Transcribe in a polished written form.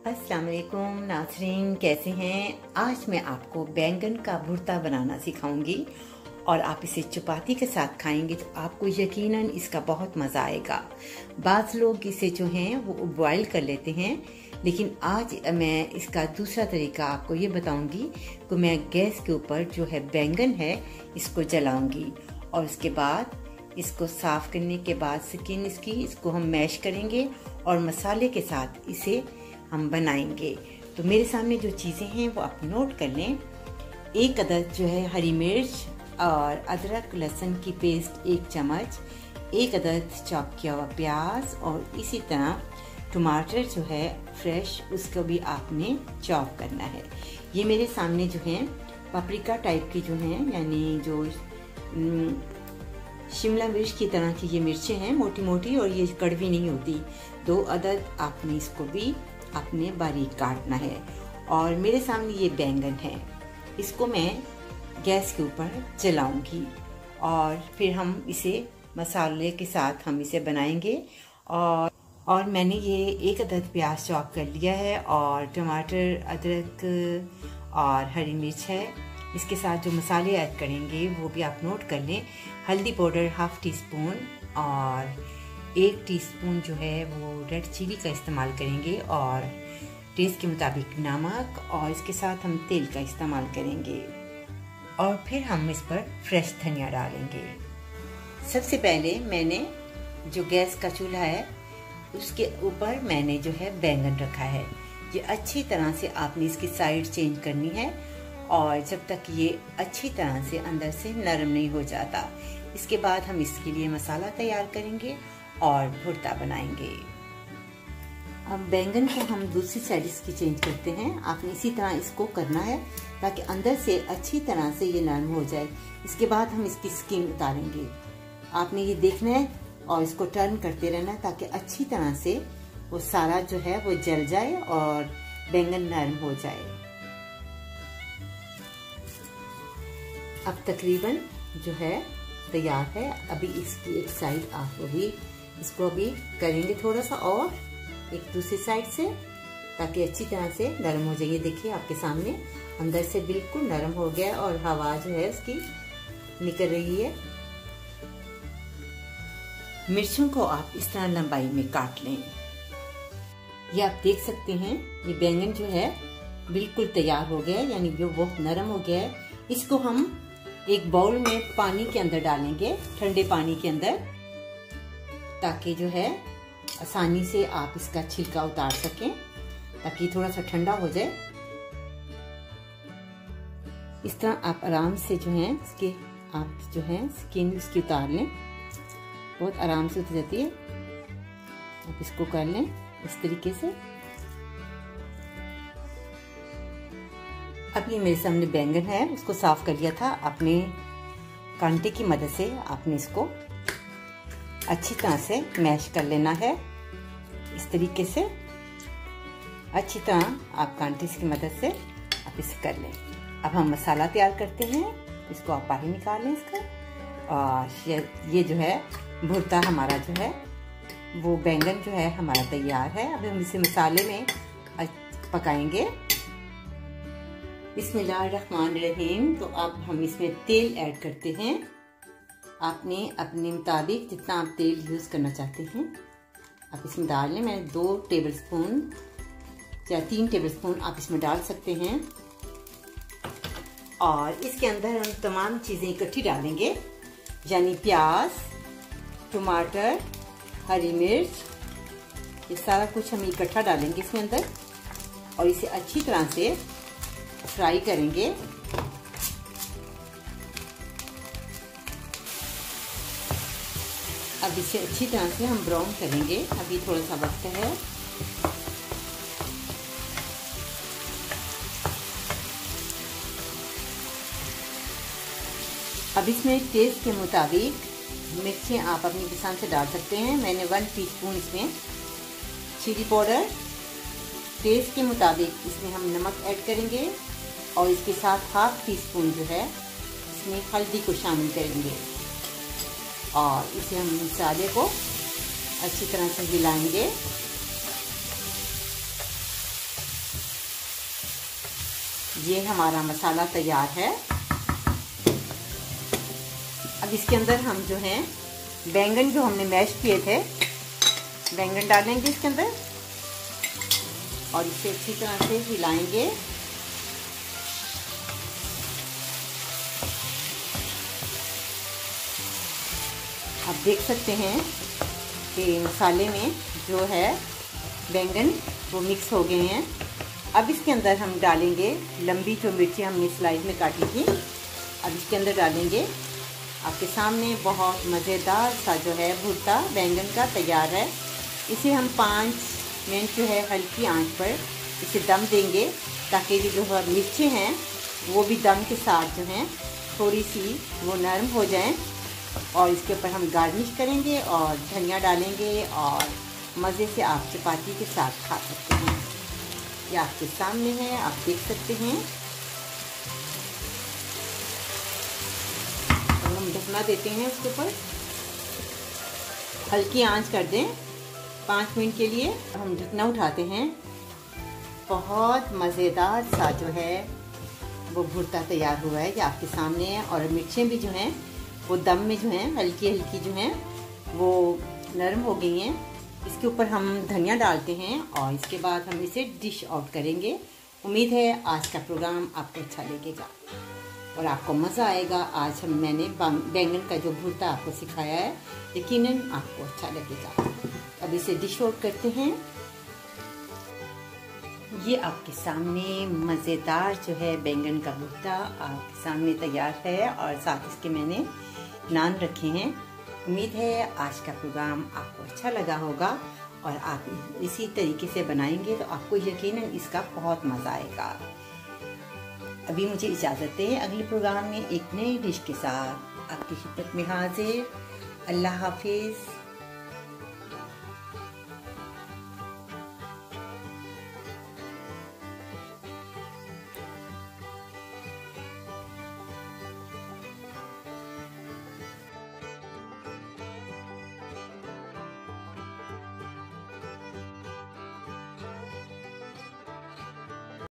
अस्सलाम वालेकुम नाज़रीन, कैसे हैं। आज मैं आपको बैंगन का भुर्ता बनाना सिखाऊंगी और आप इसे चपाती के साथ खाएंगे तो आपको यकीनन इसका बहुत मज़ा आएगा। बाज़ लोग इसे जो हैं वो बॉयल कर लेते हैं, लेकिन आज मैं इसका दूसरा तरीका आपको ये बताऊंगी कि मैं गैस के ऊपर जो है बैंगन है इसको जलाऊंगी और उसके बाद इसको साफ़ करने के बाद स्किन इसको हम मैश करेंगे और मसाले के साथ इसे हम बनाएंगे। तो मेरे सामने जो चीज़ें हैं वो आप नोट कर लें। एक अदद जो है हरी मिर्च और अदरक लहसुन की पेस्ट 1 चम्मच, एक अदद चॉप किया हुआ प्याज और इसी तरह टमाटर जो है फ्रेश उसको भी आपने चॉप करना है। ये मेरे सामने जो है पापरिका टाइप की जो हैं, यानी जो शिमला मिर्च की तरह की ये मिर्चें हैं, मोटी मोटी, और ये कड़वी नहीं होती। 2 अदद आपने इसको भी आपने बारीक काटना है। और मेरे सामने ये बैंगन है, इसको मैं गैस के ऊपर जलाऊंगी और फिर हम इसे मसाले के साथ हम इसे बनाएंगे। और मैंने ये 1 अदद प्याज चॉप कर लिया है और टमाटर, अदरक और हरी मिर्च है। इसके साथ जो मसाले ऐड करेंगे वो भी आप नोट कर लें। हल्दी पाउडर 1/2 टीस्पून और 1 टीस्पून जो है वो रेड चिली का इस्तेमाल करेंगे और टेस्ट के मुताबिक नमक, और इसके साथ हम तेल का इस्तेमाल करेंगे और फिर हम इस पर फ्रेश धनिया डालेंगे। सबसे पहले मैंने जो गैस का चूल्हा है उसके ऊपर मैंने जो है बैंगन रखा है। ये अच्छी तरह से आपने इसकी साइड चेंज करनी है और जब तक ये अच्छी तरह से अंदर से नरम नहीं हो जाता। इसके बाद हम इसके लिए मसाला तैयार करेंगे और भुर्ता बनाएंगे। अब बैंगन को हम दूसरी साइड इसकी चेंज करते हैं। आपने इसी तरह इसको करना है ताकि अंदर से अच्छी तरह से ये नरम हो जाए। इसके बाद हम इसकी स्किन उतारेंगे। आपने ये देखना है और इसको टर्न करते रहना है ताकि अच्छी तरह से वो सारा जो है वो जल जाए और बैंगन नरम हो जाए। अब तकरीबन जो है तैयार है। अभी इसकी एक साइड आप भी इसको अभी करेंगे थोड़ा सा और एक दूसरी साइड से, ताकि अच्छी तरह से नरम हो जाए। देखिए आपके सामने अंदर से बिल्कुल नरम हो गया और हवा जो है उसकी निकल रही है। मिर्चों को आप इस तरह लंबाई में काट लें। ये आप देख सकते हैं ये बैंगन जो है बिल्कुल तैयार हो गया है, यानी जो बहुत नरम हो गया है। इसको हम एक बाउल में पानी के अंदर डालेंगे, ठंडे पानी के अंदर, ताकि जो है आसानी से आप इसका छिलका उतार सकें, ताकि थोड़ा सा ठंडा हो जाए। इस तरह आप आराम से जो है इसके आप जो है स्किन इसकी उतार लें। बहुत आराम से उतर जाती है। आप इसको कर लें इस तरीके से। अब ये मेरे सामने बैंगन है, उसको साफ कर लिया था। अपने कांटे की मदद से आपने इसको अच्छी तरह से मैश कर लेना है। इस तरीके से अच्छी तरह आप कांटे की मदद से आप इसे कर लें। अब हम मसाला तैयार करते हैं। इसको आप बाहर निकाल लें इसका। और ये जो है भुर्ता हमारा जो है वो बैंगन जो है हमारा तैयार है। अब हम इसे मसाले में पकाएंगे। बिस्मिल्लाहिर्रहमानिर्रहीम। तो अब हम इसमें तेल ऐड करते हैं। आपने अपने मुताबिक जितना आप तेल यूज़ करना चाहते हैं आप इसमें डाल लें। मैंने 2 टेबलस्पून या 3 टेबलस्पून आप इसमें डाल सकते हैं। और इसके अंदर हम तमाम चीज़ें इकट्ठी डालेंगे, यानी प्याज, टमाटर, हरी मिर्च, ये सारा कुछ हम इकट्ठा डालेंगे इसमें अंदर और इसे अच्छी तरह से फ्राई करेंगे। अब इसे अच्छी तरह से हम ब्राउन करेंगे। अभी थोड़ा सा वक्त है। अब इसमें टेस्ट के मुताबिक मिर्चें आप अपनी पसंद से डाल सकते हैं। मैंने 1 टीस्पून इसमें चिली पाउडर, टेस्ट के मुताबिक इसमें हम नमक ऐड करेंगे और इसके साथ 1/2 टीस्पून जो है इसमें हल्दी को शामिल करेंगे और इसे हम मसाले को अच्छी तरह से हिलाएंगे। ये हमारा मसाला तैयार है। अब इसके अंदर हम जो है बैंगन जो हमने मैश किए थे, बैंगन डालेंगे इसके अंदर और इसे अच्छी तरह से हिलाएंगे। आप देख सकते हैं कि मसाले में जो है बैंगन वो मिक्स हो गए हैं। अब इसके अंदर हम डालेंगे लंबी जो मिर्ची हमने स्लाइस में काटी थी, अब इसके अंदर डालेंगे। आपके सामने बहुत मज़ेदार सा जो है भुर्ता बैंगन का तैयार है। इसे हम 5 मिनट जो है हल्की आंच पर इसे दम देंगे ताकि ये जो है मिर्चें हैं वो भी दम के साथ जो हैं थोड़ी सी वो नरम हो जाएं। और इसके ऊपर हम गार्निश करेंगे और धनिया डालेंगे और मज़े से आप चपाती के साथ खा सकते हैं। ये आपके सामने है, आप देख सकते हैं। और हम ढकना देते हैं उसके ऊपर, हल्की आंच कर दें 5 मिनट के लिए। हम ढकना उठाते हैं। बहुत मज़ेदार सा जो है वो भुर्ता तैयार हुआ है, ये आपके सामने है। और मिर्चें भी जो हैं वो दम में जो हैं हल्की हल्की जो हैं वो नरम हो गई हैं। इसके ऊपर हम धनिया डालते हैं और इसके बाद हम इसे डिश आउट करेंगे। उम्मीद है आज का प्रोग्राम आपको अच्छा लगेगा और आपको मज़ा आएगा। आज मैंने बैंगन का जो भुर्ता आपको सिखाया है, यकीनन आपको अच्छा लगेगा। अब इसे डिश आउट करते हैं। ये आपके सामने मज़ेदार जो है बैंगन का भुर्ता आपके सामने तैयार है और साथ इसके मैंने नान रखे हैं। उम्मीद है आज का प्रोग्राम आपको अच्छा लगा होगा और आप इसी तरीके से बनाएंगे तो आपको यकीनन इसका बहुत मज़ा आएगा। अभी मुझे इजाज़त दें, अगले प्रोग्राम में एक नई डिश के साथ आपकी खिदमत में हाजिर। अल्लाह हाफिज़।